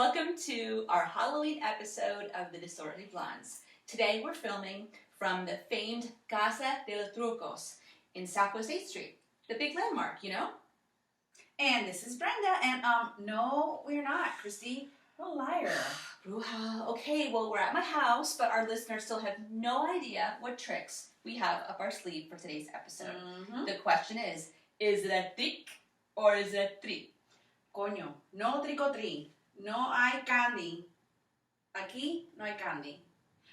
Welcome to our Halloween episode of The Disorderly Blondes. Today we're filming from the famed Casa de los Trucos in Southwest 8th Street. The big landmark, you know? And this is Brenda, and no, we're not, Christy. You're a liar. Bruja. Okay, well, we're at my house, but our listeners still have no idea what tricks we have up our sleeve for today's episode. Mm-hmm. The question is it a trick or is it a treat? Coño, no trico tri. No hay candy. Aquí no hay candy.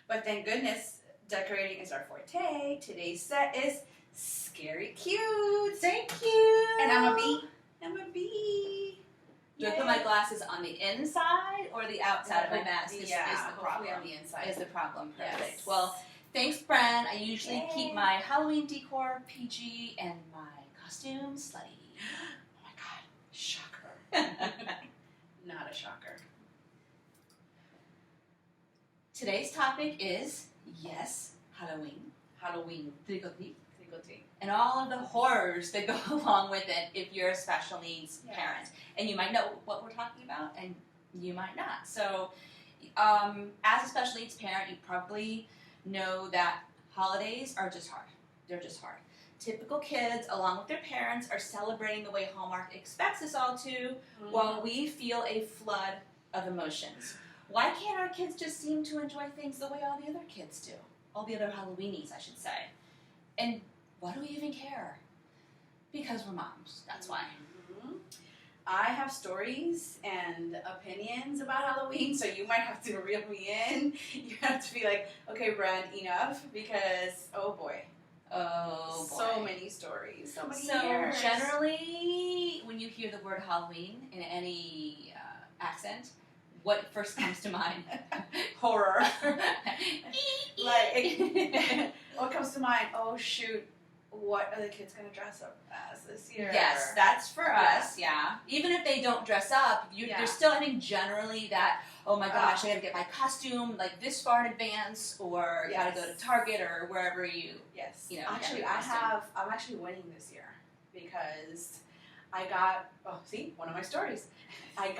But thank goodness, decorating is our forte. Today's set is scary cute. Thank you. And I'm a bee. Do I put my glasses on the inside or the outside of my mask? Is the hopefully problem. on the inside. Is the problem. Perfect. Yes. Well, thanks, Bren. I usually keep my Halloween decor PG and my costume slutty. Oh my god, shocker. Not a shocker. Today's topic is, yes, Halloween. Halloween. Trico Tri. Trico tri. And all of the horrors that go along with it if you're a special needs parent. And you might know what we're talking about, and you might not. So, as a special needs parent, you probably know that holidays are just hard. They're just hard. Typical kids, along with their parents, are celebrating the way Hallmark expects us all to, while we feel a flood of emotions. Why can't our kids just seem to enjoy things the way all the other kids do? All the other Halloweenies, I should say. And why do we even care? Because we're moms, that's why. Mm-hmm. I have stories and opinions about Halloween, so you might have to reel me in. You have to be like, okay, Brent, enough, because, oh boy. Oh boy. So many stories, so many So years. generally, when you hear the word Halloween in any accent, what first comes to mind? Horror. Like, what comes to mind? Oh shoot, what are the kids going to dress up as this year? Yes, that's for us, yeah. Even if they don't dress up, there's still, I think, generally that, oh my gosh, I gotta get my costume like this far in advance, or you gotta go to Target or wherever you, you know. Actually, I'm actually winning this year because I got, one of my stories. I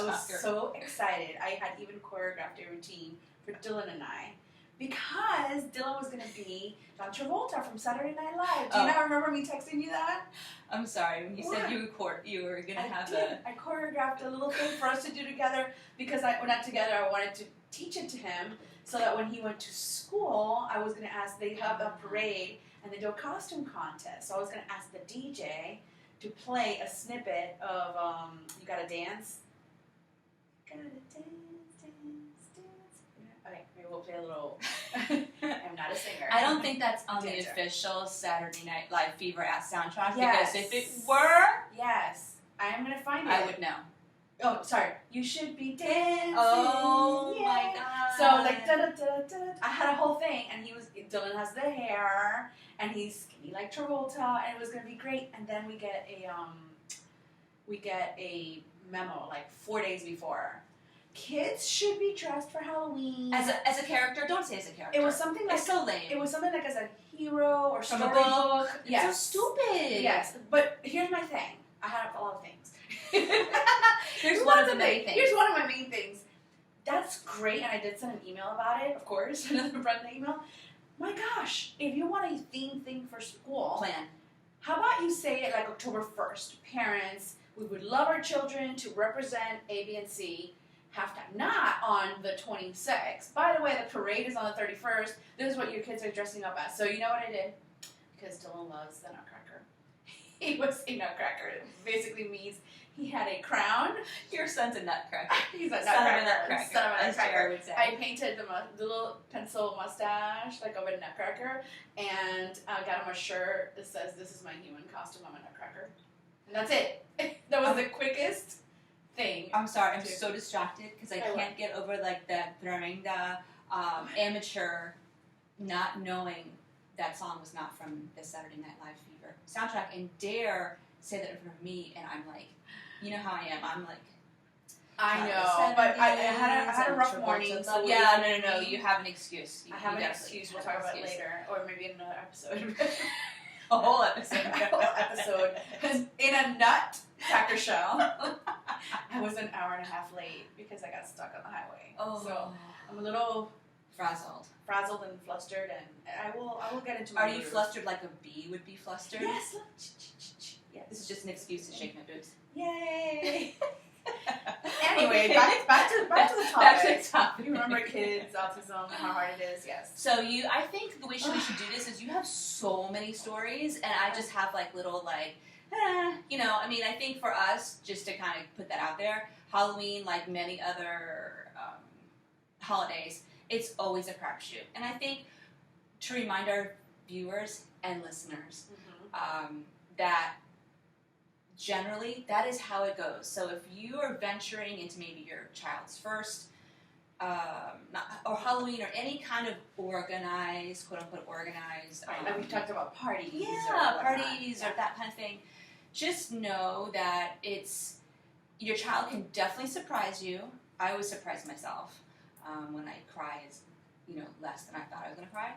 was so excited. I had even choreographed a routine for Dylan and I because Dylan was going to be John Travolta from Saturday Night Live. Do you not remember me texting you that? I'm sorry, when you said you were going to have I choreographed a little thing for us to do together because we're not together. I wanted to teach it to him so that when he went to school, I was going to ask, they have a parade and they do a costume contest. So I was going to ask the DJ to play a snippet of You Gotta Dance. Gotta dance. Okay, maybe we'll play a little. I'm not a singer. I don't think that's on the official Saturday Night Live Fever soundtrack, yes. Because if it were, yes, I am gonna find it. I would know. Oh, sorry. You should be dancing. Oh my god. So like da da da da. I had a whole thing, and Dylan has the hair, and he's skinny like Travolta, and it was gonna be great. And then we get a memo like 4 days before. Kids should be dressed for Halloween. As a character, don't say as a character. It was something like it's so lame. It was something like as a hero or from a book. Yes. It's so stupid. Yes, but here's my thing. I had a lot of things. Here's one of the main things. Here's one of my main things. That's great, and I did send an email about it, of course, another Brenda email. My gosh, if you want a theme thing for school, plan. How about you say it like October 1st? Parents, we would love our children to represent A, B, and C. Halftime, not on the 26th. By the way, the parade is on the 31st. This is what your kids are dressing up as. So you know what I did? Because Dylan loves the Nutcracker. He was a Nutcracker. It basically means he had a crown. Your son's a Nutcracker. He's a Son Nutcracker. of a Nutcracker. Son of a As Nutcracker. Jared would say. I painted the little pencil mustache like of a Nutcracker, and I got him a shirt that says, "This is my human costume. I'm a Nutcracker." And that's it. That was the quickest thing. I'm sorry, I'm so distracted because I can't get over like the tremenda amateur not knowing that song was not from the Saturday Night Live Fever soundtrack and dare say that in front of me, and I'm like, you know how I am. I'm like, I know, but I had a rough morning. So yeah, no, you have an excuse. I have an excuse. We'll talk about it later, or maybe in another episode. A whole episode. A whole episode. In a nutcracker shell. I was an hour and a half late because I got stuck on the highway. Oh. So I'm a little frazzled and flustered, and I will get into my Are you groove. flustered like a bee would be flustered? Yes. Yes. This is just an excuse to shake my boobs. Yay. Anyway, back to the topic. Back to the topic. You remember kids, autism, how hard it is, yes. So I think the way we should do this is you have so many stories, and I just have like little like, I mean, I think for us, just to kind of put that out there, Halloween, like many other holidays, it's always a crapshoot. And I think to remind our viewers and listeners that generally that is how it goes. So if you are venturing into maybe your child's first or Halloween or any kind of organized, quote unquote organized, like we talked about parties, parties or that kind of thing, just know that your child can definitely surprise you. I always surprise myself when I cry is less than I thought I was going to cry.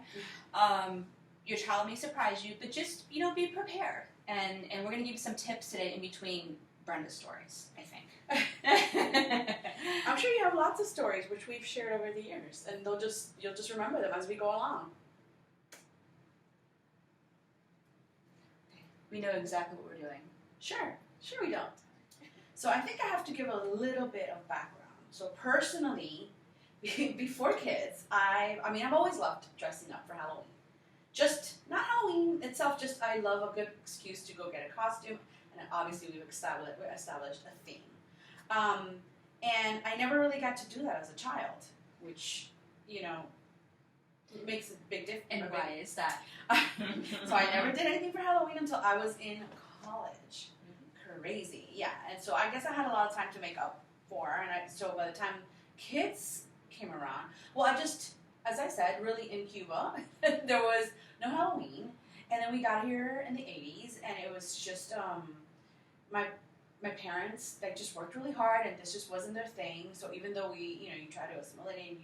Your child may surprise you, but just be prepared. And we're going to give you some tips today in between Brenda's stories, I think. I'm sure you have lots of stories which we've shared over the years, and you'll just remember them as we go along. We know exactly what we're doing. Sure we don't. So I think I have to give a little bit of background. So personally, before kids, I've always loved dressing up for Halloween. Just, not Halloween itself, just I love a good excuse to go get a costume, and obviously we've established a theme. And I never really got to do that as a child, which, makes a big difference. And why is that? So I never did anything for Halloween until I was in college. Crazy, yeah. And so I guess I had a lot of time to make up for, so by the time kids came around, well, as I said, really in Cuba, there was no Halloween, and then we got here in the 80s, and it was just, my parents, they just worked really hard, and this just wasn't their thing, so even though you try to assimilate,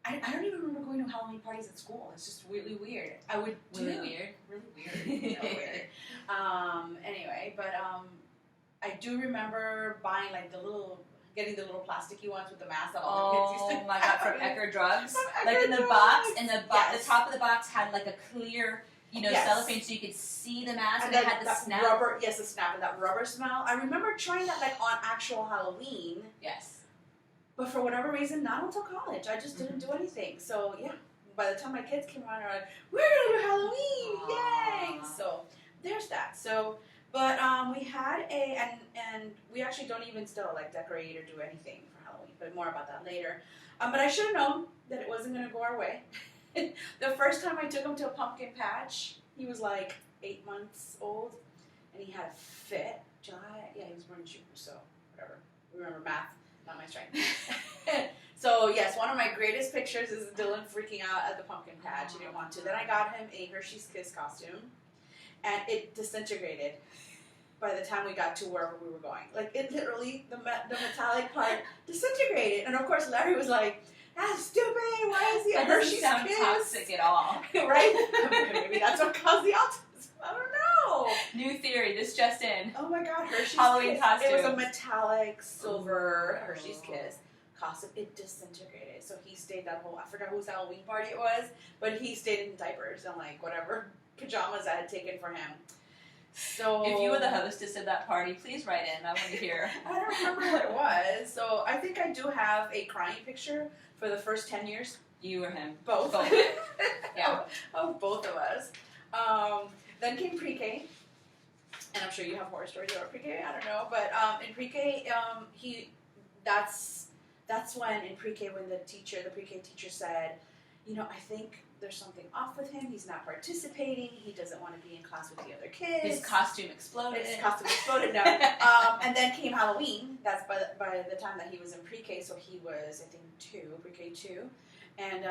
and I don't even remember going to Halloween parties at school. It's just really weird. I would do... Really weird? Really weird. Weird. Anyway, but I do remember buying, getting the little plasticky ones with the mask that all the kids used to my God, from Ecker Drugs? Ecker In the Drugs. box, and the Yes. top of the box had like a clear, Yes. cellophane so you could see the mask, and then it had the that snap. rubber, yes, the snap and that rubber smell. I remember trying that on actual Halloween. Yes. But for whatever reason, not until college. I just didn't do anything. So, yeah, by the time my kids came around, they were like, we're going to do Halloween! Yay! So, there's that. So, but we had and we actually don't even still, decorate or do anything for Halloween. But more about that later. But I should have known that it wasn't going to go our way. The first time I took him to a pumpkin patch, he was 8 months old. And he had a fit. July, yeah, he was born in June, so whatever. Remember math. Not my strength. So, yes, one of my greatest pictures is Dylan freaking out at the pumpkin patch. He didn't want to. Then I got him a Hershey's Kiss costume, and it disintegrated by the time we got to wherever we were going. It literally, the metallic part disintegrated. And, of course, Larry was like, that's stupid. Why is he a Hershey's Kiss? That doesn't sound toxic at all. Right? Maybe that's what caused the autism. I don't know. New theory, this just in. Oh my God, Hershey's Halloween Kiss. costume. It was a metallic silver Hershey's Kiss costume. It disintegrated. So he stayed that whole, I forgot whose Halloween party it was, but he stayed in diapers and whatever pajamas I had taken for him. So If you were the hostess of that party, please write in. I want to hear. I don't remember what it was. So I think I do have a crying picture for the first 10 years. You or him. Both. Yeah. Of both of us. Then came pre-K, and I'm sure you have horror stories about pre-K. I don't know, but in pre-K, that's when in pre-K when the pre-K teacher said, I think there's something off with him. He's not participating. He doesn't want to be in class with the other kids. His costume exploded. No. And then came Halloween. That's by the time that he was in pre-K, so he was, I think, pre-K 2. And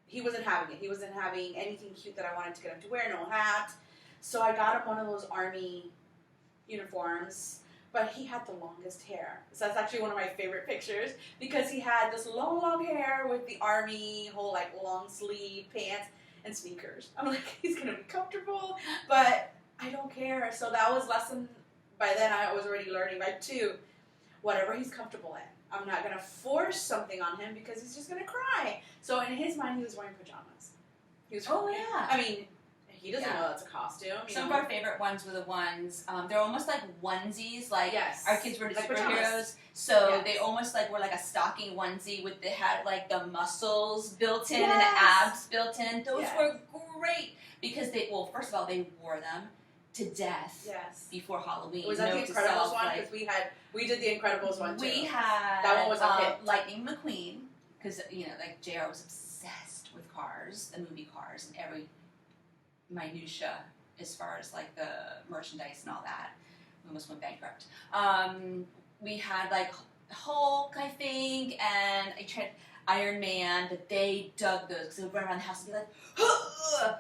he wasn't having it. He wasn't having anything cute that I wanted to get him to wear, no hat. So I got him one of those army uniforms, but he had the longest hair. So that's actually one of my favorite pictures because he had this long hair with the army whole long sleeve pants and sneakers. I'm like, he's gonna be comfortable, but I don't care. So that was lesson, by then I was already learning, right, too. Whatever he's comfortable in. I'm not going to force something on him because he's just going to cry. So in his mind, he was wearing pajamas. He was yeah. I mean, he doesn't know that's a costume. Some of our favorite ones were the ones, they're almost like onesies, like our kids were like superheroes. Pajamas. So they almost like were like a stocking onesie with they had like the muscles built in and the abs built in. Those were great because first of all, they wore them to death before Halloween. Was that the Incredibles one? Because we did the Incredibles one too. We had that one was a hit. Lightning McQueen, because like JR was obsessed with Cars, the movie Cars, and every minutia as far as like the merchandise and all that. We almost went bankrupt. We had like Hulk, I think, and Iron Man, but they dug those because they would run around the house and be like,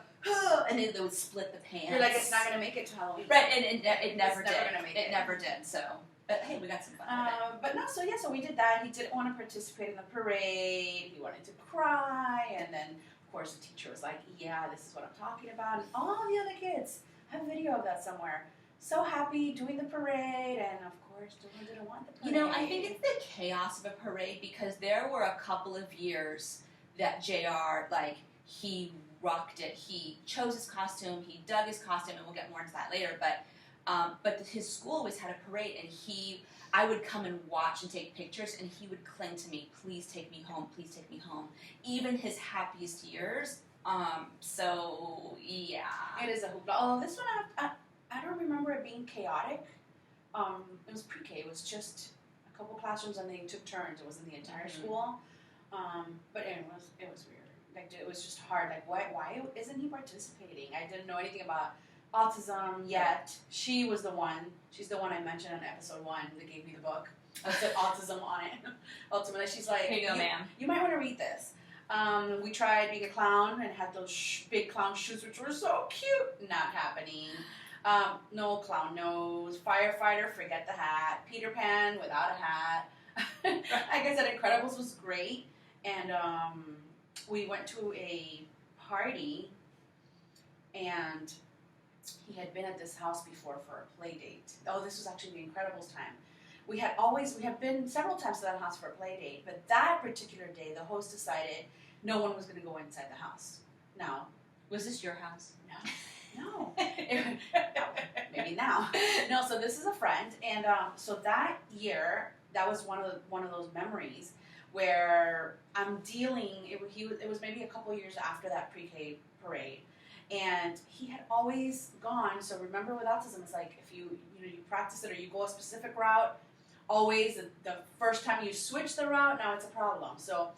and then they would split the pants. You're like, it's not going to make it to Halloween. Right, and it never did. It never did, so. But hey, we got some fun with it. But no, so we did that. He didn't want to participate in the parade. He wanted to cry. And then, of course, the teacher was like, yeah, this is what I'm talking about. And all the other kids have a video of that somewhere. So happy doing the parade. And, of course, Dylan didn't want the parade. You know, I think it's the chaos of a parade because there were a couple of years that JR, like, he rocked it. He chose his costume. He dug his costume, and we'll get more into that later. But his school always had a parade, and I would come and watch and take pictures, and he would cling to me, please take me home, please take me home. Even his happiest years. So, yeah. It is a hoopla. Although this one, I don't remember it being chaotic. It was pre-K. It was just a couple classrooms, and they took turns. It wasn't the entire school. But it was weird. Like, it was just hard. Like, why isn't he participating? I didn't know anything about autism yet. She was the one. She's the one I mentioned in episode 1 that gave me the book. I said autism on it. Ultimately, she's like, here you go, ma'am. You might want to read this. We tried being a clown and had those big clown shoes, which were so cute. Not happening. No clown nose. Firefighter, forget the hat. Peter Pan without a hat. Like I said, Incredibles was great. And we went to a party, and he had been at this house before for a play date. Oh, this was actually the Incredibles time. We had been several times to that house for a play date, but that particular day, the host decided no one was going to go inside the house. Now, was this your house? No. Maybe now. No, so this is a friend, and so that year, that was one of those memories where I'm dealing. It was maybe a couple years after that pre-K parade. And he had always gone, so remember with autism, it's like if you practice it or you go a specific route, always the first time you switch the route, now it's a problem. So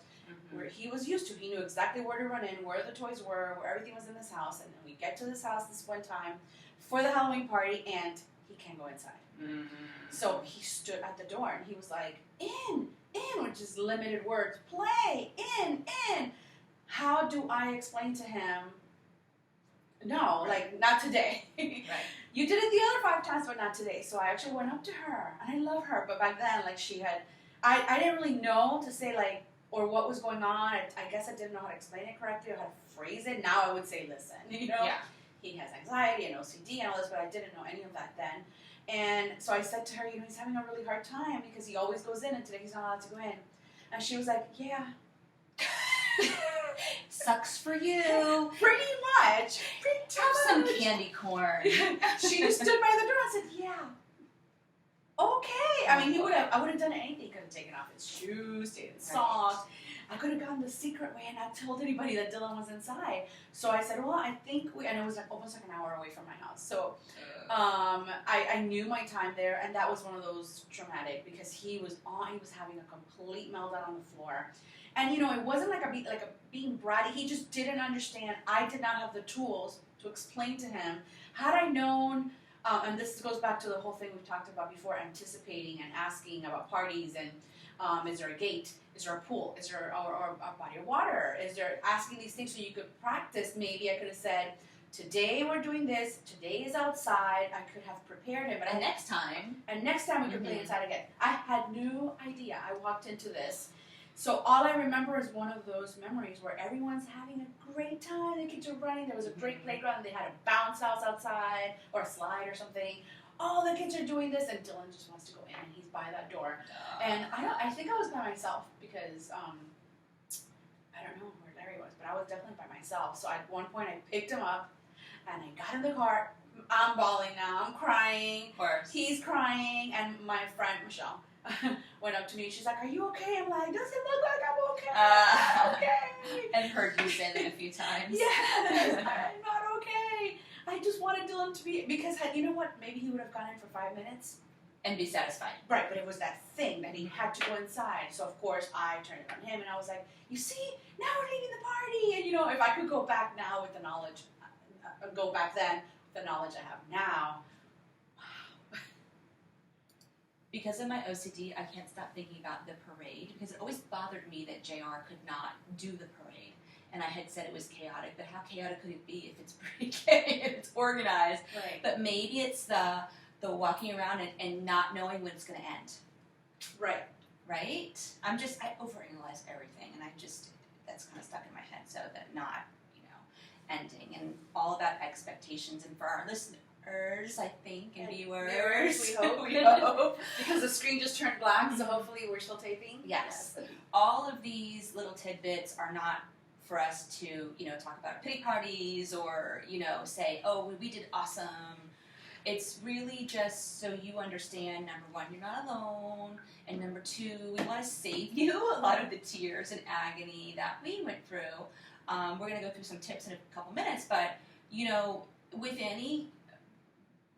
where he was used to, he knew exactly where to run in, where the toys were, where everything was in this house. And then we get to this house this one time for the Halloween party, and he can't go inside. So he stood at the door, and he was like, in, which is limited words, play, in. How do I explain to him, no, like, not today. Right. You did it the other 5 times, but not today. So I actually went up to her, and I love her. But back then, like, I didn't really know to say, like, or what was going on. I guess I didn't know how to explain it correctly or how to phrase it. Now I would say, listen, Yeah. He has anxiety and OCD and all this, but I didn't know any of that then. And so I said to her, he's having a really hard time because he always goes in, and today he's not allowed to go in. And she was like, yeah. Sucks for you. Pretty much. Have some candy corn. She just stood by the door and said, yeah. Okay. I mean, I would have done anything. He could have taken off his shoes, taken socks. I could have gone the secret way and not told anybody that Dylan was inside. So I said, well, I think and it was like almost like an hour away from my house. So I knew my time there, and that was one of those traumatic because he was having a complete meltdown on the floor. And, it wasn't like a being bratty. He just didn't understand. I did not have the tools to explain to him. Had I known, and this goes back to the whole thing we've talked about before, anticipating and asking about parties and is there a gate? Is there a pool? Is there or a body of water? Is there asking these things so you could practice? Maybe I could have said, today we're doing this. Today is outside. I could have prepared him. But next time we could play inside again. I had no idea. I walked into this So all I remember is one of those memories where everyone's having a great time. The kids are running. There was a great playground. They had a bounce house outside or a slide or something. All the kids are doing this, and Dylan just wants to go in, and he's by that door. And I think I was by myself because I don't know where Larry was, but I was definitely by myself. So at one point I picked him up, and I got in the car. I'm bawling now. I'm crying. Of course. He's crying, and my friend Michelle went up to me. She's like, "Are you okay?" I'm like, "Does it look like I'm okay?" I'm okay. And heard you say that a few times. Yes, I'm not okay. I just wanted Dylan to be, because you know what? Maybe he would have gone in for 5 minutes. And be satisfied. Right, but it was that thing that he had to go inside. So of course I turned it on him, and I was like, "You see, now we're leaving the party." And you know, if I could go back now with the knowledge, go back then with the knowledge I have now. Wow. Because of my OCD, I can't stop thinking about the parade, because it always bothered me that JR could not do the parade. And I had said it was chaotic, but how chaotic could it be if it's pre-K, if it's organized? Right. But maybe it's the walking around and not knowing when it's going to end. Right. Right? I overanalyze everything, and that's kind of stuck in my head, so that not, ending, and all about expectations. And for our listeners, I think, and viewers, we hope. we hope. Because the screen just turned black, so hopefully we're still taping. Yes. All of these little tidbits are not for us to, talk about pity parties or, say, "Oh, we did awesome." It's really just so you understand, number one, you're not alone, and number two, we want to save you a lot of the tears and agony that we went through. We're going to go through some tips in a couple minutes, but, with any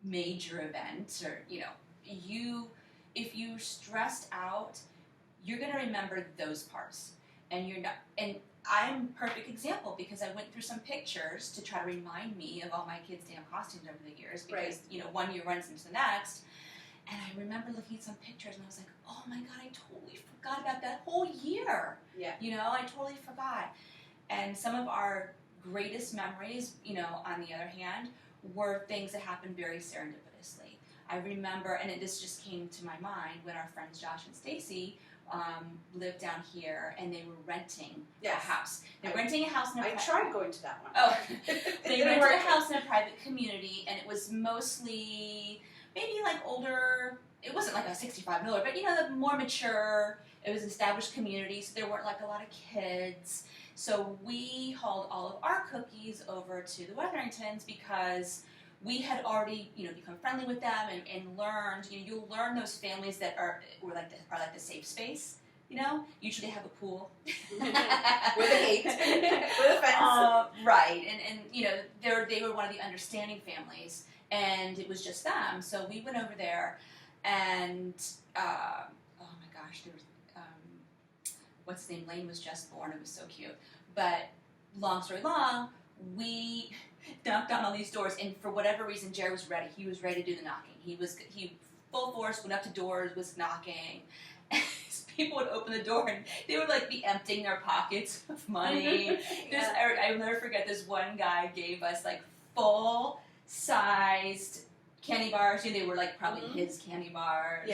major event or, if you're stressed out, you're going to remember those parts. And I'm a perfect example, because I went through some pictures to try to remind me of all my kids' damn costumes over the years, because, one year runs into the next. And I remember looking at some pictures, and I was like, "Oh my God, I totally forgot about that whole year." Yeah. I totally forgot. And some of our greatest memories, on the other hand, were things that happened very serendipitously. I remember, and this just came to my mind, when our friends Josh and Stacy lived down here, and they were renting a house. They're renting a house in a tried going to that one. Oh, they rented a house in a private community, and it was mostly maybe like older. It wasn't like a 65 miller, but the more mature. It was an established community, so there weren't like a lot of kids. So we hauled all of our cookies over to the Wetheringtons, because we had already, become friendly with them and learned. You'll learn those families that are like the safe space. Usually have a pool with a gate, with a fence. Right, and they were one of the understanding families, and it was just them. So we went over there, and oh my gosh, there was what's his name? Lane was just born. It was so cute. But long story long, we knocked on all these doors, and for whatever reason, Jerry was ready. He was ready to do the knocking. He full force went up to doors, was knocking. And people would open the door, and they would be emptying their pockets of money. I'll never forget, this one guy gave us full sized candy bars. They were probably his candy bars,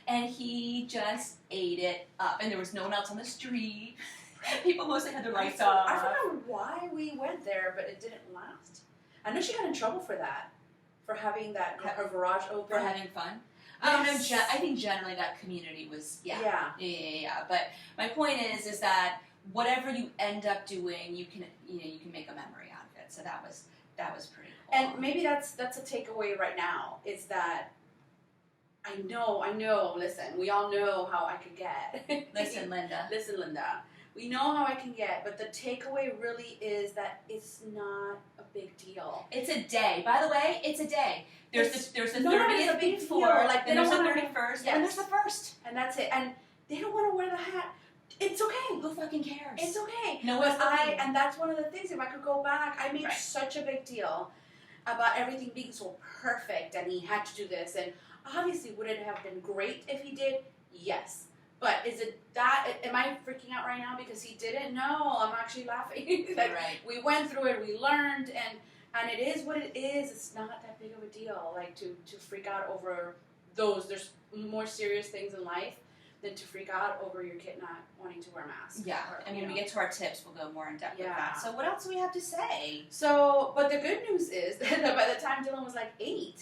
and he just ate it up. And there was no one else on the street. People mostly had their lights off. I forgot why we went there, but it didn't last. I know she got in trouble for that, for having her garage open. For having fun. I don't know. I think generally that community was yeah. But my point is that whatever you end up doing, you can make a memory out of it. So that was pretty cool. And maybe that's a takeaway right now, is that I know. Listen, we all know how I could get. Listen, Linda. We know how I can get, but the takeaway really is that it's not a big deal. It's a day. By the way, it's a day. There's the 30th before, they there's the don't 31st, and there's the 1st. And that's it. And they don't want to wear the hat. It's okay. Who fucking cares? It's okay. No one's looking. And that's one of the things, if I could go back, I made such a big deal about everything being so perfect, and he had to do this. And obviously, would it have been great if he did? Yes. But is it that? Am I freaking out right now because he didn't? No, I'm actually laughing. We went through it, we learned, and it is what it is. It's not that big of a deal, to freak out over those. There's more serious things in life. than to freak out over your kid not wanting to wear a mask. Yeah, or, and when we get to our tips, we'll go more in depth with Yeah. that. So what else do we have to say? So, but the good news is that by the time Dylan was like 8,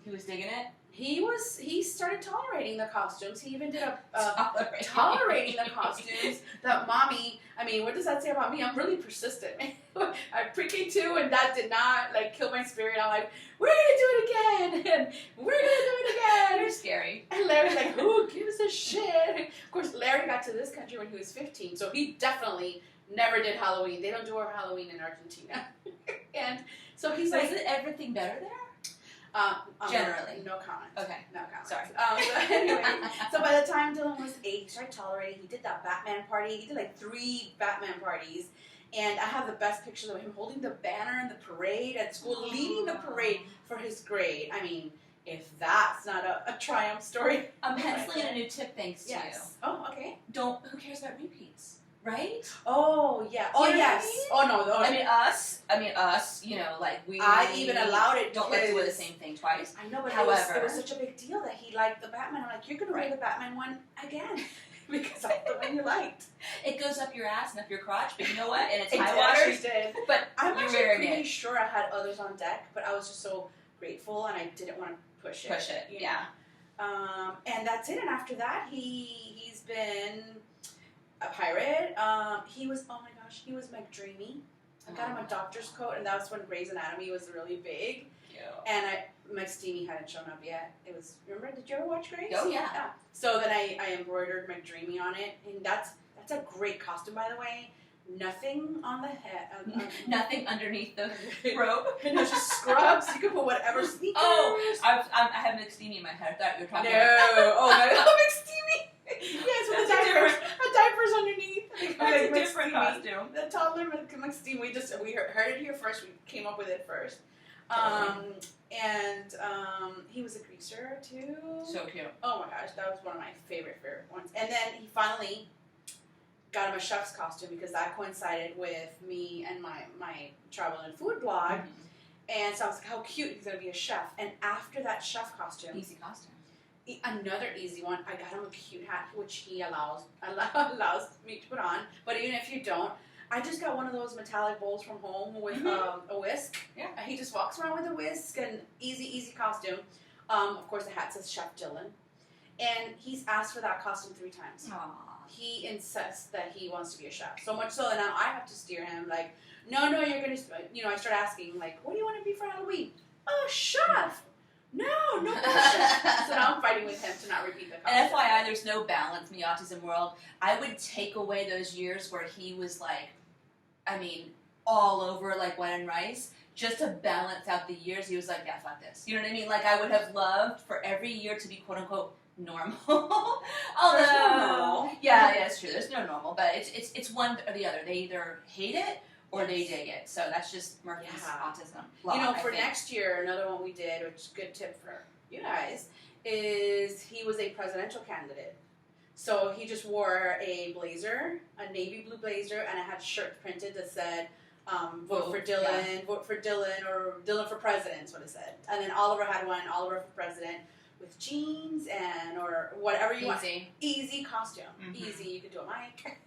He was digging it? he started tolerating the costumes. He even did Tolerating. tolerating the costumes that mommy, I mean, what does that say about me? I'm really persistent. I pre-K too, and that did not like kill my spirit. I'm like, we're gonna do it again, and we're gonna do it again. You're scary. And Larry's like, who gives a shit? Of course, Larry got to this country when he was 15, so he definitely never did Halloween. They don't do our Halloween in Argentina. And so he's like, is it everything better there? Generally. No comment. Okay. No comment. Sorry. So anyway, so by the time Dylan was 8, he started tolerating. He did that Batman party. He did like 3 Batman parties. And I have the best pictures of him holding the banner in the parade at school, leading the parade for his grade. I mean, if that's not a triumph story. I'm penciling in a new tip thanks to you. Oh, okay. Who cares about repeats? Right? Oh, yeah. Oh, You know yes. what I mean? Oh, no. I mean, us, you know, like we... I even allowed it don't like to wear the because- same thing twice. I know, but However- it was such a big deal that he liked the Batman. I'm like, you're going to wear the Batman one again because that's the one you liked. It goes up your ass and up your crotch, but you know what? And it's It high actually waters. did. But I'm you're actually wearing pretty it. sure I had others on deck, but I was just so grateful and I didn't want to push it. You know? Yeah. And that's it. And after that, he's been a pirate. He was, oh my gosh, he was McDreamy. I got him a doctor's coat, and that was when Grey's Anatomy was really big. Cute. And McSteamy hadn't shown up yet. It was, remember, did you ever watch Grey's? Oh, yeah. So then I embroidered McDreamy on it, and that's a great costume, by the way. Nothing on the head. Nothing underneath the robe. No, just scrubs. You can put whatever sneakers. Oh, I have McSteamy in my head. I thought you were talking No. about... Oh, my McSteamy. Yes, with the diapers. A diaper's underneath. That's a different costume. The toddler McSteamy. We heard it here first. We came up with it first. And he was a greaser too. So cute. Oh my gosh, that was one of my favorite ones. And then he finally got him a chef's costume because that coincided with me and my travel and food blog. Mm-hmm. And so I was like, how cute, he's going to be a chef. And after that chef costume, Easy costume. another easy one, I got him a cute hat, which he allows me to put on. But even if you don't, I just got one of those metallic bowls from home with a whisk. Yeah. And he just walks around with a whisk and easy costume. Of course, the hat says Chef Dylan. And he's asked for that costume 3 times. Aww. He insists that he wants to be a chef. So much so that now I have to steer him like, no, you're going to, I start asking, like, what do you want to be for Halloween? Oh, chef. No chef. So now I'm fighting with him to not repeat the costume. And FYI, there's no balance in the autism world. I would take away those years where he was like, all over like wine and rice, just to balance out the years. He was like, yeah, fuck this. You know what I mean? Like, I would have loved for every year to be quote unquote normal. Although, There's no normal. yeah, it's true. There's no normal, but it's one or the other. They either hate it or they dig it. So that's just Murphy's autism. For next year, another one we did, which is a good tip for you guys, is he was a presidential candidate. So he just wore a blazer, a navy blue blazer, and it had shirt printed that said, vote for Dylan, vote for Dylan, or Dylan for president is what it said. And then Oliver had one, Oliver for president, with jeans or whatever you want. Easy costume. Mm-hmm. Easy. You could do a mic,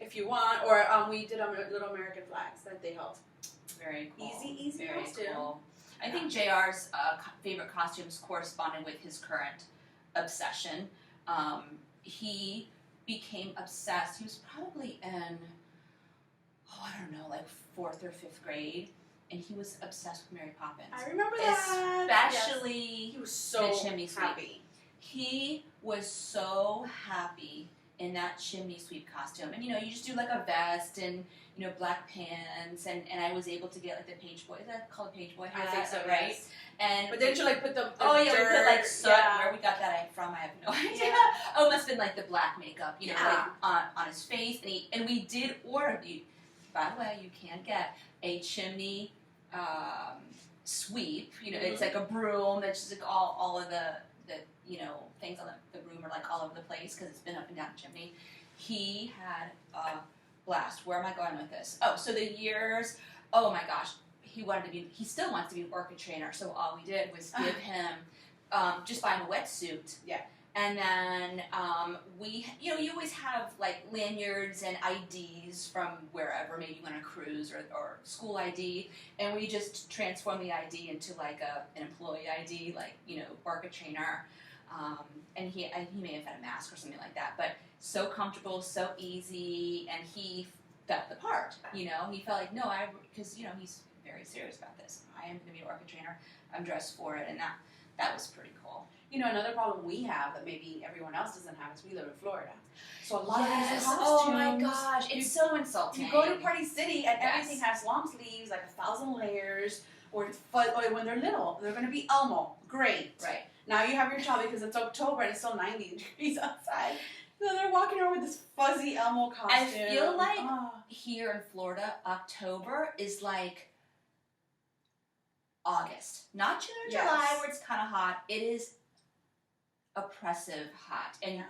if you want. Or we did little American flags that they held. Very cool. Easy Very costume. cool. I think JR's favorite costumes corresponded with his current obsession. He became obsessed. He was probably in, like 4th or 5th grade, and he was obsessed with Mary Poppins. I remember that. Especially He was so the chimney sweep. happy. He was so happy in that chimney sweep costume. And, you just do like a vest and, black pants. And I was able to get like the page boy. Is that called a page boy hat? I think so, right? yes. And But didn't you like put the we dirt? put like soot. Yeah. Where we got that from, I have no idea. Yeah. Oh, it must have been like the black makeup, Yeah. like on his face. And we did order, by the way, you can get a chimney sweep. It's like a broom that's just like all of the things on the room are like all over the place because it's been up and down the chimney. He had a blast. Where am I going with this? Oh, so the years. Oh my gosh, he still wants to be an orca trainer. So all we did was give him, just buy him a wetsuit. Yeah. And then you always have like lanyards and IDs from wherever, maybe you went on a cruise or school ID, and we just transform the ID into like an employee ID, like work a trainer, and he may have had a mask or something like that, but so comfortable, so easy, and he felt the part. He felt like because he's very serious about this. I am going to be a work a trainer. I'm dressed for it, and that was pretty cool. Another problem we have that maybe everyone else doesn't have is we live in Florida. So a lot of these costumes. Oh my gosh, it's so insulting. You go to Party City and everything has long sleeves, like 1,000 layers, or when they're little, they're going to be Elmo. Great. Right. Now you have your child because it's October and it's still 90 degrees outside. So they're walking around with this fuzzy Elmo costume. I feel like here in Florida, October is like August. Not June or July where it's kind of hot. It is oppressive hot. And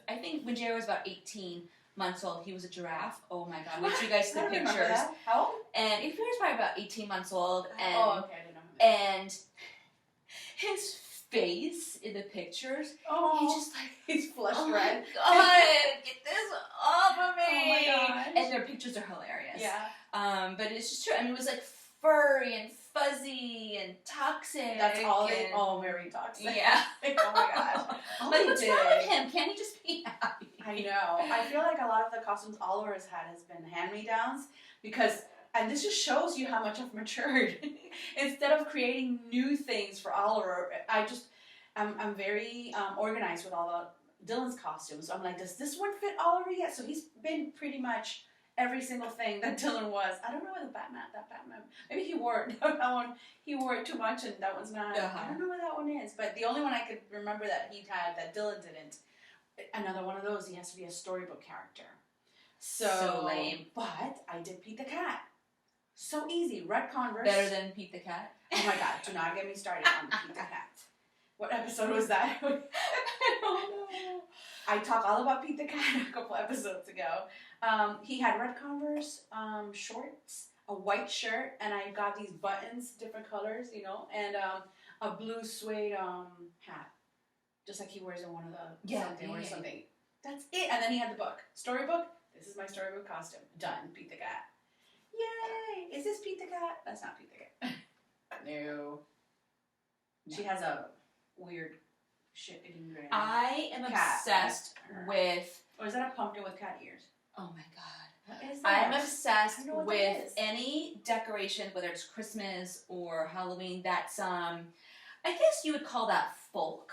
I think when Jared was about 18 months old, he was a giraffe. Oh my god, wait till you guys see the pictures. How old? And he was probably about 18 months old. And, I didn't know. And his face in the pictures, he's flushed red. God, get this off of me. Oh my gosh. And their pictures are hilarious. Yeah. But it's just true. I mean, it was like furry and fuzzy and toxic. That's all very toxic. Yeah. Oh my gosh. But what's wrong with him? Can't he just be happy? I know. I feel like a lot of the costumes Oliver has had has been hand-me-downs and this just shows you how much I've matured. Instead of creating new things for Oliver, I'm very organized with all the Dylan's costumes. I'm like, does this one fit Oliver yet? So he's been pretty much every single thing that Dylan was. I don't know what that Batman. Maybe he wore it. That one, he wore it too much, and that one's not. I don't know what that one is. But the only one I could remember that he had that Dylan didn't. Another one of those. He has to be a storybook character. So lame. But I did Pete the Cat. So easy. Red Converse. Better than Pete the Cat. Oh my god! Do not get me started on Pete the Cat. What episode was that? I don't know. I talked all about Pete the Cat a couple episodes ago. He had red Converse shorts, a white shirt, and I got these buttons, different colors, and a blue suede hat, just like he wears in one of the something. That's it. And then he had the book, storybook. This is my storybook costume. Done. Pete the Cat. Yay! Is this Pete the Cat? That's not Pete the Cat. No. She has a weird shit-eating grin. I am obsessed with... Or is that a pumpkin with cat ears? Oh my god. What is that? I'm obsessed with any decoration, whether it's Christmas or Halloween, that's, I guess you would call that folk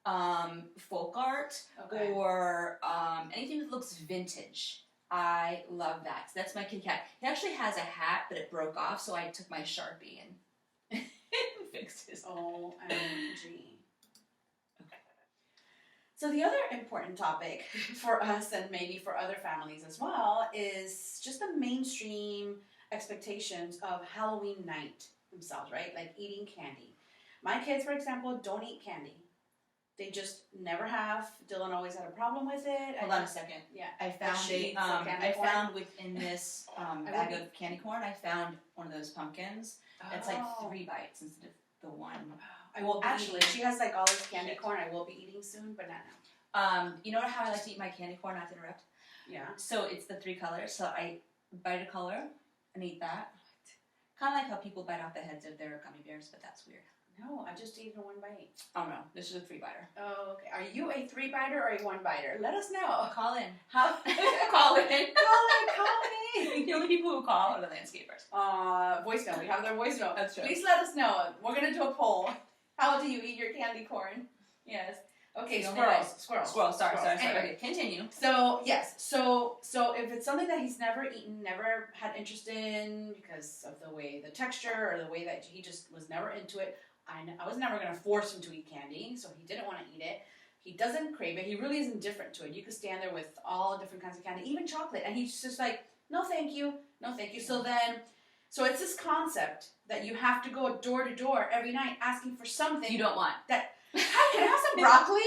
art, or anything that looks vintage. I love that. So that's my kitty cat. He actually has a hat, but it broke off, so I took my Sharpie and fixed his. OMG. So the other important topic for us, and maybe for other families as well, is just the mainstream expectations of Halloween night themselves, right? Like eating candy. My kids, for example, don't eat candy. They just never have. Dylan always had a problem with it. Hold on a second. Yeah. I found within this bag of candy corn, I found one of those pumpkins. That's like 3 bites instead of the one. She has like all this candy corn I will be eating soon, but not now. You know how I like to eat my candy corn, not to interrupt? Yeah. So it's the 3 colors. So I bite a color and eat that. Kind of like how people bite off the heads of their gummy bears, but that's weird. No, I just eat in 1 bite. Oh no, this is a 3-biter. Oh, okay. Are you a 3-biter or a 1-biter? Let us know. Call in. How? Call in. Call in. The only people who call are the landscapers. Voicemail. We have their voicemail. That's true. Please let us know. We're going to do a poll. How do you eat your candy corn? Yes. Okay, squirrels. Sorry. Anyway, okay, continue. So, yes. So if it's something that he's never eaten, never had interest in because of the way, the texture, or the way that he just was never into it, I was never going to force him to eat candy, so he didn't want to eat it. He doesn't crave it. He really is indifferent to it. You could stand there with all different kinds of candy, even chocolate, and he's just like, no thank you, no thank you. So it's this concept that you have to go door to door every night asking for something you don't want. That, hi, can I have some broccoli?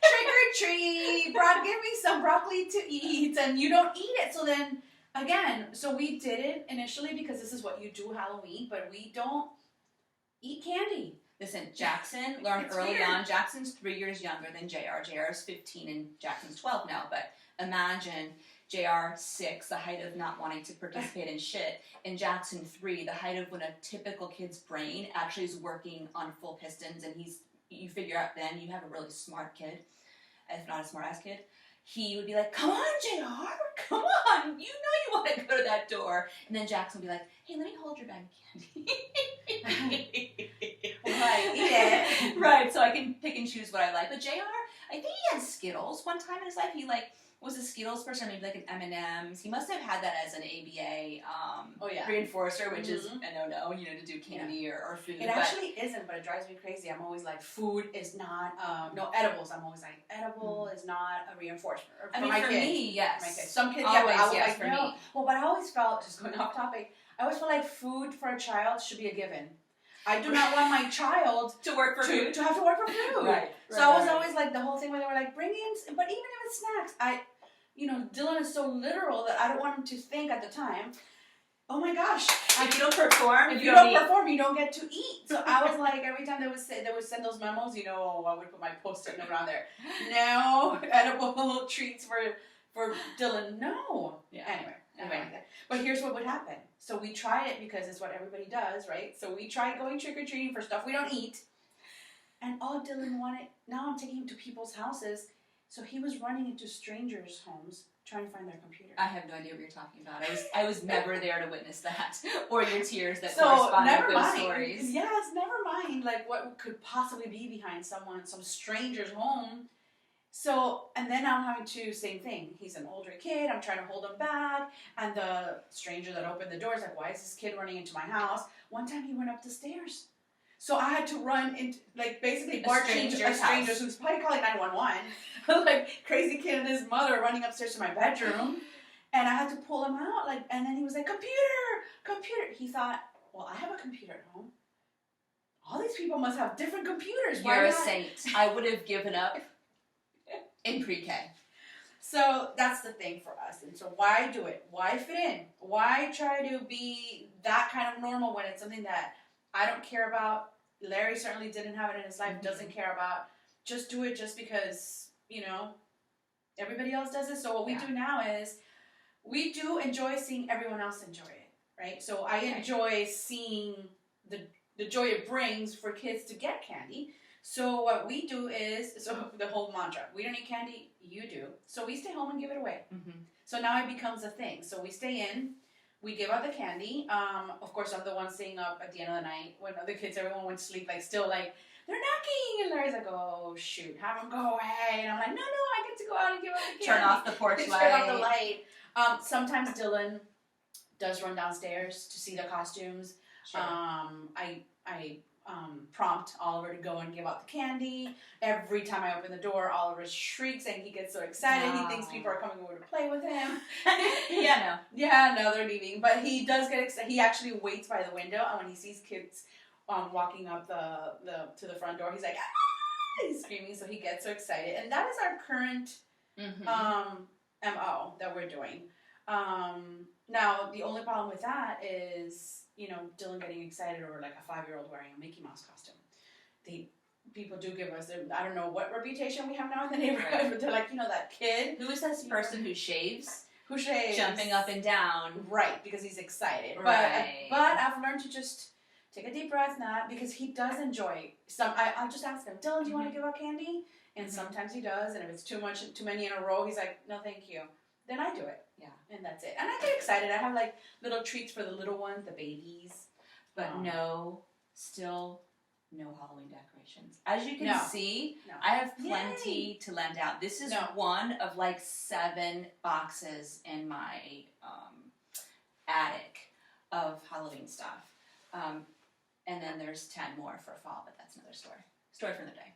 Trick or treat, give me some broccoli to eat, and you don't eat it. So then, again, we did it initially because this is what you do Halloween, but we don't eat candy. Listen, Jackson learned It's early weird. on. Jackson's 3 years younger than JR. JR is 15 and Jackson's 12 now. But imagine JR 6, the height of not wanting to participate in shit, and Jackson 3, the height of when a typical kid's brain actually is working on full pistons, and you figure out then you have a really smart kid, if not a smart ass kid. He would be like, "Come on, JR, come on, you know you want to go to that door." And then Jackson would be like, "Hey, let me hold your bag of candy." Right, eat it. Right, so I can pick and choose what I like. But JR, I think he had Skittles one time in his life. He was a Skittles person, maybe like an M&M's. He must have had that as an ABA reinforcer, which is a no-no, to do candy or food. It actually isn't, but it drives me crazy. I'm always like, food is not, no, edibles. I'm always like, edible is not a reinforcement. I mean, for me, yes. For my kids. Some kids, always, but I was yes, like, for no. me. Well, but I always felt, just going off topic, I always felt like food for a child should be a given. I do not want my child to work for food. To have to work for food. Right. So I was always like, the whole thing where they were like, bring in, but even if it's snacks, Dylan is so literal that I don't want him to think at the time, oh my gosh. If you don't perform, if you don't perform, you don't get to eat. So I was like, every time they would send those memos, I would put my post-it note on there. No edible treats for Dylan. No. Yeah. Anyway. But here's what would happen. So we tried it because it's what everybody does, right? So we tried going trick-or-treating for stuff we don't eat. And all Dylan wanted, now I'm taking him to people's houses. So he was running into strangers' homes trying to find their computer. I have no idea what you're talking about. I was never there to witness that, or your tears that correspond with those stories. Yes, never mind. Like what could possibly be behind some stranger's home. So, and then I'm having to, same thing. He's an older kid. I'm trying to hold him back, and the stranger that opened the door is like, "Why is this kid running into my house?" One time he went up the stairs. So I had to run into, basically barge into a stranger who's probably calling 911. Crazy kid and his mother running upstairs to my bedroom. And I had to pull him out. And then he was like, computer. He thought, well, I have a computer at home. All these people must have different computers. You're a saint. I would have given up in pre-K. So that's the thing for us. And so why do it? Why fit in? Why try to be that kind of normal when it's something that I don't care about? Larry certainly didn't have it in his life, doesn't care about. Just do it just because, everybody else does it. So what we do now is we do enjoy seeing everyone else enjoy it, right? So I enjoy seeing the joy it brings for kids to get candy. So what we do is, the whole mantra, we don't eat candy, you do. So we stay home and give it away. Mm-hmm. So now it becomes a thing. So we stay in. We give out the candy. Of course, I'm the one staying up at the end of the night when other kids, everyone went to sleep, they're knocking. And Larry's like, oh, shoot, have them go away. And I'm like, no, I get to go out and give out the candy. Turn off the porch light. Turn off the light. Sometimes Dylan does run downstairs to see the costumes. Sure. I prompt Oliver to go and give out the candy. Every time I open the door, Oliver shrieks and he gets so excited. He thinks people are coming over to play with him. No, they're leaving. But he does get excited. He actually waits by the window, and when he sees kids walking up to the front door, he's like, ah! He's screaming, so he gets so excited. And that is our current MO that we're doing. Now, the only problem with that is, Dylan getting excited over like a 5-year-old wearing a Mickey Mouse costume. People do give us, I don't know what reputation we have now in the neighborhood, but they're like, that kid. Who is this person who shaves? Who shaves. Jumping up and down. Right, because he's excited. Right. But I've learned to just take a deep breath, because he does enjoy some. I just ask him, Dylan, do you want to give out candy? And sometimes he does, and if it's too many in a row, he's like, no, thank you. Then I do it. Yeah. And that's it. And I get excited. I have little treats for the little ones, the babies. But still no Halloween decorations. As you can see, I have plenty to lend out. This is one of 7 boxes in my attic of Halloween stuff. And then there's 10 more for fall, but that's another story. Story for the day.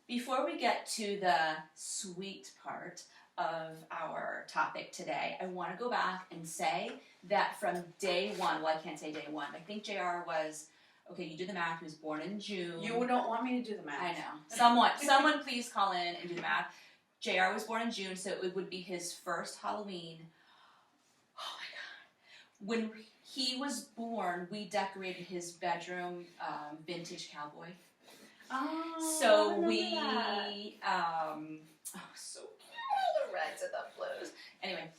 Before we get to the sweet part of our topic today, I want to go back and say that from day one, well, I can't say day one, I think JR was, okay, you do the math, he was born in June. You don't want me to do the math. I know. Someone please call in and do the math. JR was born in June, so it would be his first Halloween. Oh my God. When he was born, we decorated his bedroom vintage cowboy. Oh, So I we, remember so cute, all the reds and the blues. Anyway,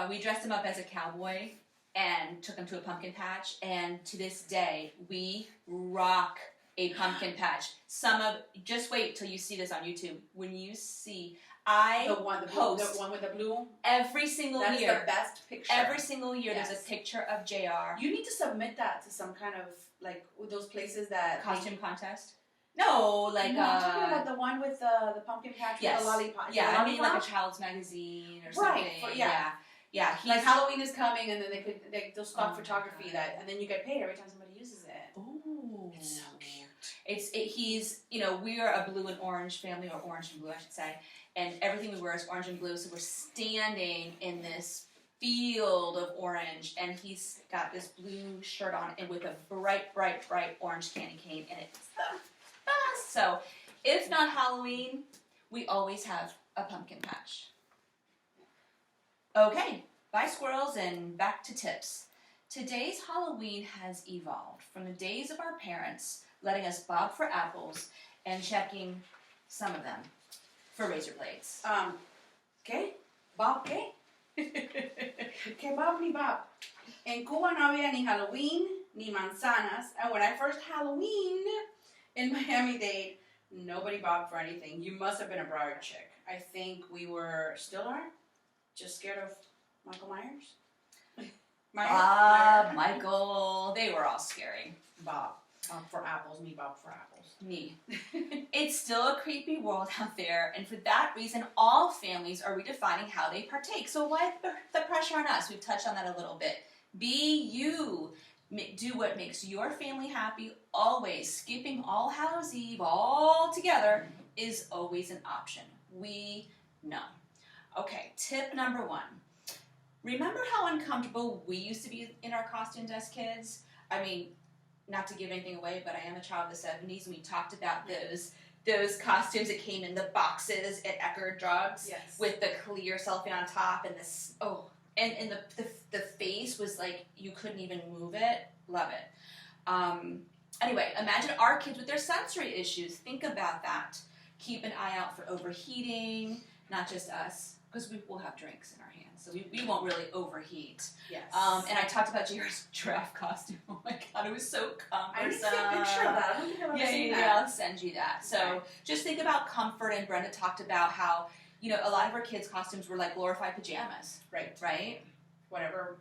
we dressed him up as a cowboy and took him to a pumpkin patch. And to this day, we rock a pumpkin patch. Just wait till you see this on YouTube. When you see, the one with the blue. Every single year. That's the best picture. Every single year, there's a picture of JR. You need to submit that to some kind of like those places that costume contest. No, like no, I'm talking about the one with the pumpkin patch with the lollipop. Yeah, I mean like a child's magazine or something. Right. Yeah. Like Halloween is coming, and then they'll stock photography that, and then you get paid every time somebody uses it. Ooh, it's so cute. He's we are a blue and orange family, or orange and blue, I should say, and everything we wear is orange and blue. So we're standing in this field of orange, and he's got this blue shirt on, and with a bright orange candy cane, and it's the best. So, if not Halloween, we always have a pumpkin patch. Okay, bye squirrels, and back to tips. Today's Halloween has evolved from the days of our parents letting us bob for apples and checking some of them for razor blades. ¿Qué? ¿Bob qué? ¿Qué Bob ni Bob? En Cuba no había ni Halloween ni manzanas, and when I first Halloween in Miami-Dade, nobody bobbed for anything. You must have been a Broward chick. I think we still are, just scared of Michael Myers. Bob, Michael, they were all scary. Bob for apples, me Bob for apples. Me. It's still a creepy world out there, and for that reason, all families are redefining how they partake. So why the pressure on us? We've touched on that a little bit. Be you. Do what makes your family happy always. Skipping All Hallows Eve altogether is always an option. We know. Okay, tip number 1. Remember how uncomfortable we used to be in our costumes as kids? I mean, not to give anything away, but I am a child of the 70s, and we talked about those costumes that came in the boxes at Eckerd Drugs with the clear selfie on top, and this and the face was like you couldn't even move it. Love it. Anyway, imagine our kids with their sensory issues. Think about that. Keep an eye out for overheating, not just us, because we will have drinks in our hands, so we won't really overheat. Yes. And I talked about JR's giraffe costume. Oh my god, it was so cumbersome. I need to see a picture of that. I don't think I've ever seen that. Yeah, I'll send you that. So just think about comfort, and Brenda talked about how, a lot of our kids' costumes were like glorified pajamas. Right? Whatever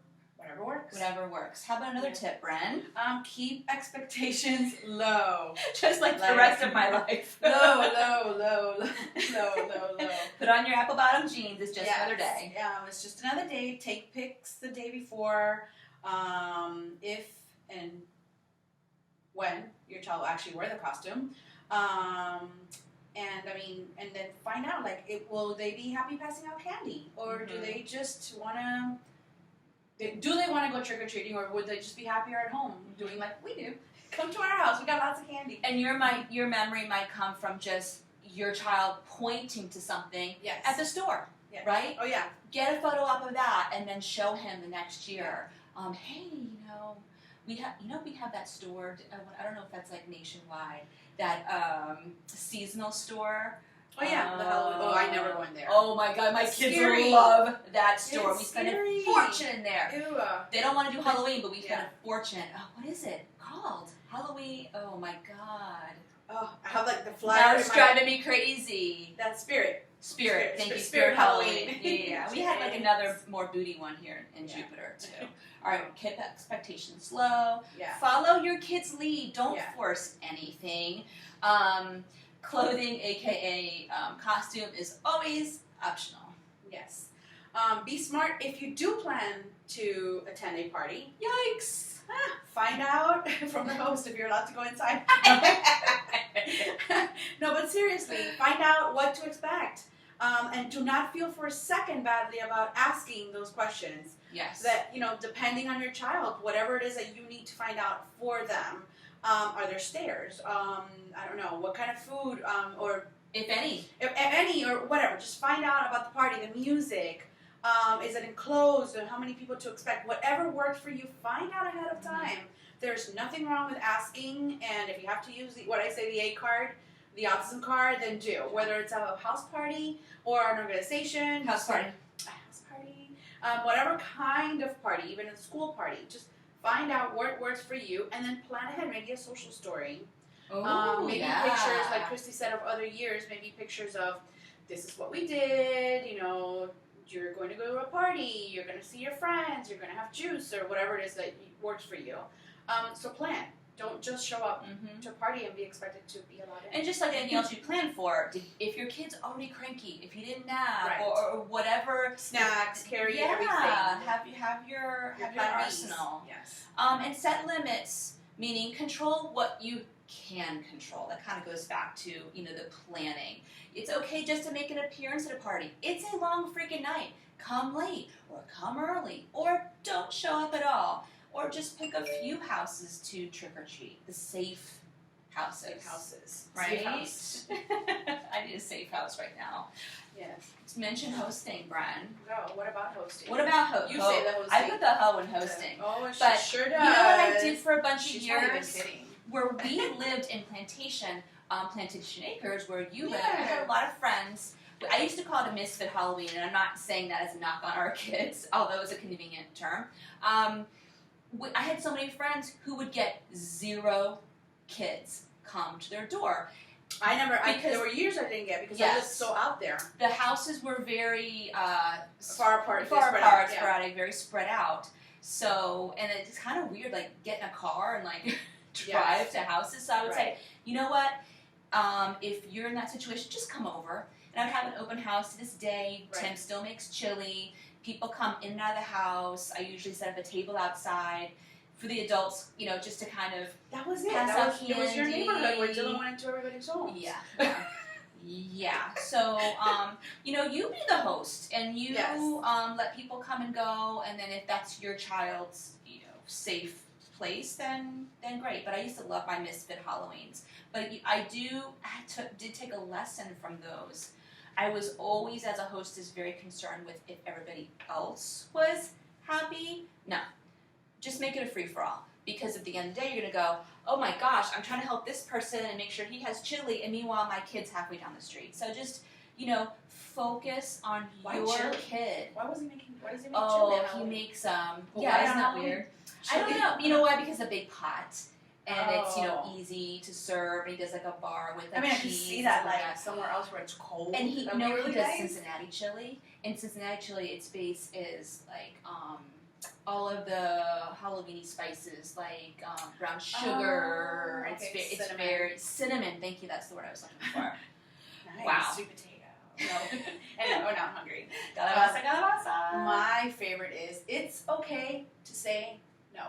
works. Whatever works. How about another tip, Bren? Keep expectations low. Just like the rest of my life. Low. Put on your apple bottom jeans. It's just another day. It's just another day. Take pics the day before. If and when your child will actually wear the costume. And then find out, will they be happy passing out candy? Or do they just want to... Do they want to go trick-or-treating, or would they just be happier at home doing like we do? Come to our house, we got lots of candy. And your memory might come from just your child pointing to something at the store, right? Oh, yeah. Get a photo up of that, and then show him the next year. Hey, we have that store, I don't know if that's like nationwide, that seasonal store. Oh, yeah. The Halloween. Oh, I never went there. Oh, my God. My kids love that store. We spend a fortune in there. Ew. They don't want to do Halloween, but we spend a fortune. Oh, what is it called? Halloween. Oh, my God. Oh, I have the flyer. That's driving me crazy. That's Spirit. Thank you. Spirit Halloween. Yeah. We had another more booty one here in Jupiter, too. All right, keep expectations low. Yeah. Follow your kid's lead. Don't force anything. Clothing, aka costume, is always optional. Yes. Be smart if you do plan to attend a party. Yikes! Find out from the host if you're allowed to go inside. No, but seriously, find out what to expect. And do not feel for a second badly about asking those questions. Yes. That, depending on your child, whatever it is that you need to find out for them. Are there stairs? I don't know, what kind of food, or... If any. If any, or whatever. Just find out about the party, the music, Is it enclosed? And how many people to expect? Whatever works for you, find out ahead of time. There's nothing wrong with asking, and if you have to use the A card, the autism card, then do. Whether it's a house party or an organization. House party. A house party. Whatever kind of party, even a school party. Just find out what works for you, and then plan ahead. Maybe a social story. Maybe pictures, like Christy said, of other years. Maybe pictures of, this is what we did, you're going to go to a party, you're going to see your friends, you're going to have juice, or whatever it is that works for you. So plan. Don't just show up to a party and be expected to be allowed in. And just like anything else you plan for, if your kid's already cranky, if you didn't nap, Right. or whatever. Snacks, carry everything. Have your plan Bs. arsenal. Yes. And set limits, meaning control what you can control. That kind of goes back to, the planning. It's okay just to make an appearance at a party. It's a long freaking night. Come late, or come early, or don't show up at all. Or just pick a few houses to trick or treat. The safe houses. Safe houses. Right? Safe house. I need a safe house right now. Yes. Let's mention hosting, Bren. No, what about hosting? What about hosting? You say the hosting. I put the hoe in hosting. Oh, it But sure does. You know what I did for a bunch of She's not even years? kidding. Where we lived in Plantation Acres, where you live. I Yeah. had a lot of friends. I used to call it a misfit Halloween, and I'm not saying that as a knock on our kids, although it's a convenient term. I had so many friends who would get 0 kids come to their door. There were years I didn't get because I was so out there. The houses were very Far apart, sporadic, very spread out. So, and it's kind of weird, like getting a car and like drive to houses. So I would say, you know what? If you're in that situation, just come over. And I would have an open house to this day. Right. Tim still makes chili. People come in and out of the house. I usually set up a table outside for the adults, just to kind of That was it. pass That out was, it was your candy. neighborhood where Dylan went into everybody's homes. Yeah. Yeah. So, you be the host, and you let people come and go, and then if that's your child's, safe place, then great. But I used to love my misfit Halloweens. But I did take a lesson from those. I was always, as a hostess, very concerned with if everybody else was happy. No. Just make it a free-for-all. Because at the end of the day, you're going to go, oh my gosh, I'm trying to help this person and make sure he has chili, and meanwhile my kid's halfway down the street. So just, focus on your kid. Why does he make chili? Oh, he makes, isn't that weird? I don't know. You know why? Because it's a big pot. And it's, easy to serve, and he does like a bar with cheese. I can see that like somewhere else where it's cold. And he really does nice. Cincinnati chili. In Cincinnati chili, its base is like all of the Halloween spices, like brown sugar. Oh, okay. It's very cinnamon. Thank you. That's the word I was looking for. Nice. Wow. Sweet potato. No. Now I'm hungry. Calabasa. My favorite is it's okay to say no.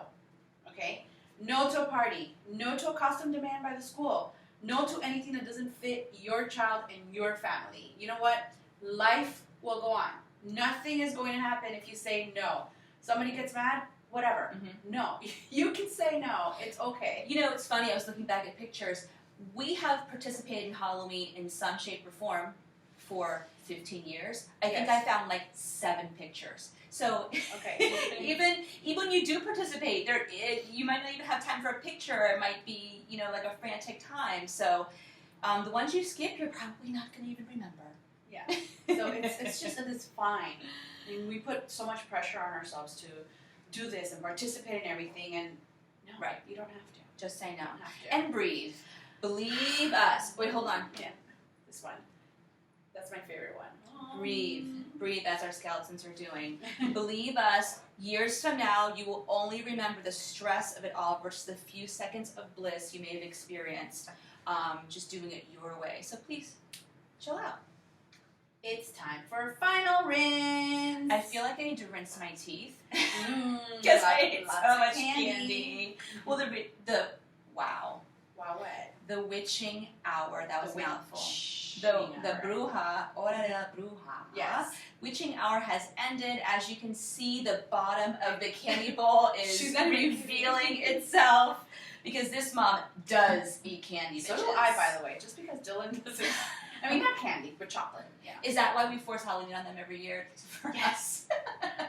Okay. No to a party. No to a costume demand by the school. No to anything that doesn't fit your child and your family. You know what? Life will go on. Nothing is going to happen if you say no. Somebody gets mad, whatever. Mm-hmm. No. You can say no. It's okay. It's funny. I was looking back at pictures. We have participated in Halloween in some shape or form for 15 years. I think I found like 7 pictures. So even when you do participate, you might not even have time for a picture. It might be like a frantic time. So the ones you skip, you're probably not going to even remember. Yeah. So it's just that it's fine. I mean, we put so much pressure on ourselves to do this and participate in everything, and no, you don't have to. Just say no. You don't have to. And breathe. Believe us. Wait, hold on. Yeah, this one. That's my favorite one. Breathe. Breathe, as our skeletons are doing. Believe us, years from now, you will only remember the stress of it all versus the few seconds of bliss you may have experienced just doing it your way. So please, chill out. It's time for final rinse. I feel like I need to rinse my teeth. Because I ate so much candy. Well, wow. Wow, what? The witching hour. That was a mouthful. The bruja, hora de la bruja. Yes. Witching hour has ended. As you can see, the bottom of the candy bowl is revealing itself. Because this mom does eat candy. So bitches. do I, by the way. Just because Dylan doesn't. I mean, not candy, but chocolate. Yeah. Is that why we force Halloween on them every year? Yes.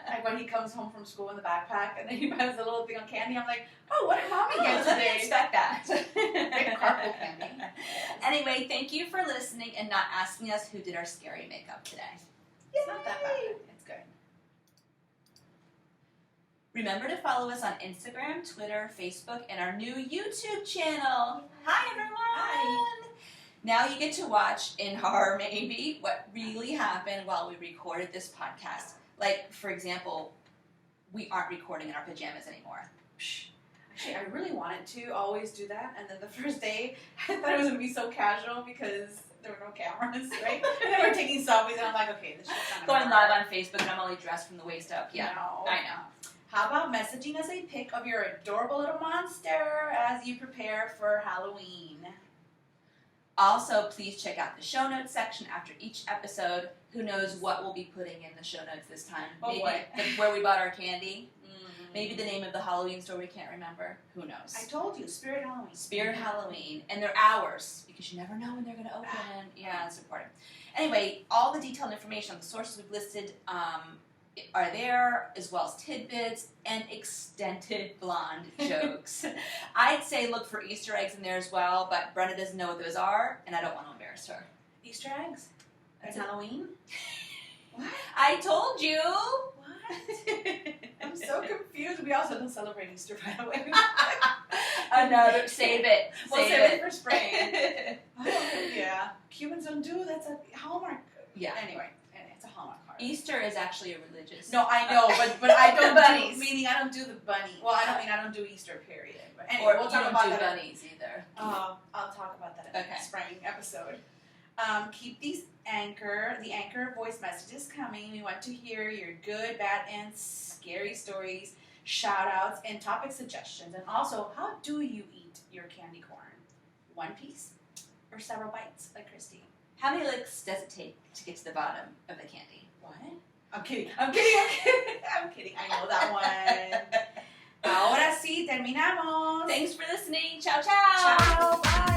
Like when he comes home from school in the backpack and then he buys a little thing of candy, I'm like, oh, what did mommy get Let me today? expect that. Big carpal candy. Anyway, thank you for listening and not asking us who did our scary makeup today. It's not that bad. It's good. Remember to follow us on Instagram, Twitter, Facebook, and our new YouTube channel. Hi, everyone. Hi. Now you get to watch in horror maybe what really happened while we recorded this podcast. Like, for example, we aren't recording in our pajamas anymore. Actually, I really wanted to always do that, and then the first day, I thought it was going to be so casual because there were no cameras, right? And then we're taking selfies, and I'm like, okay, this shit's not Going live on Facebook and I'm only dressed from the waist up. Yeah, No. I know. How about messaging us a pic of your adorable little monster as you prepare for Halloween? Also, please check out the show notes section after each episode. Who knows what we'll be putting in the show notes this time? Oh, Maybe boy. where we bought our candy. Maybe the name of the Halloween store we can't remember. Who knows? I told you, Spirit Halloween. Spirit Halloween. And they're ours, because you never know when they're going to open. Yeah, it's important. Anyway, all the detailed information on the sources we've listed are there, as well as tidbits and extended blonde jokes. I'd say look for Easter eggs in there as well, but Brenda doesn't know what those are, and I don't want to embarrass her. Easter eggs? That's At it. Halloween? What? I told you! What? I'm so confused. We also don't celebrate Easter, by the way. Another, save it. We'll save it for spring. it. Oh, yeah. Cubans don't do that's a Hallmark. Yeah. Anyway, it's a Hallmark card. Easter is actually a religious. No, I know, but I don't The bunnies. do, meaning I don't do the bunny. Well, I don't do Easter, period. But anyway, Or we'll you talk don't about do that. bunnies either. I'll talk about that in Okay. the spring episode. Keep the anchor voice messages coming. We want to hear your good, bad, and scary stories, shout outs, and topic suggestions. And also, how do you eat your candy corn? One piece or several bites, like Christy? How many licks does it take to get to the bottom of the candy? What? I'm kidding. I'm kidding. I know that one. Ahora sí, terminamos. Thanks for listening. Ciao, ciao. Ciao. Bye.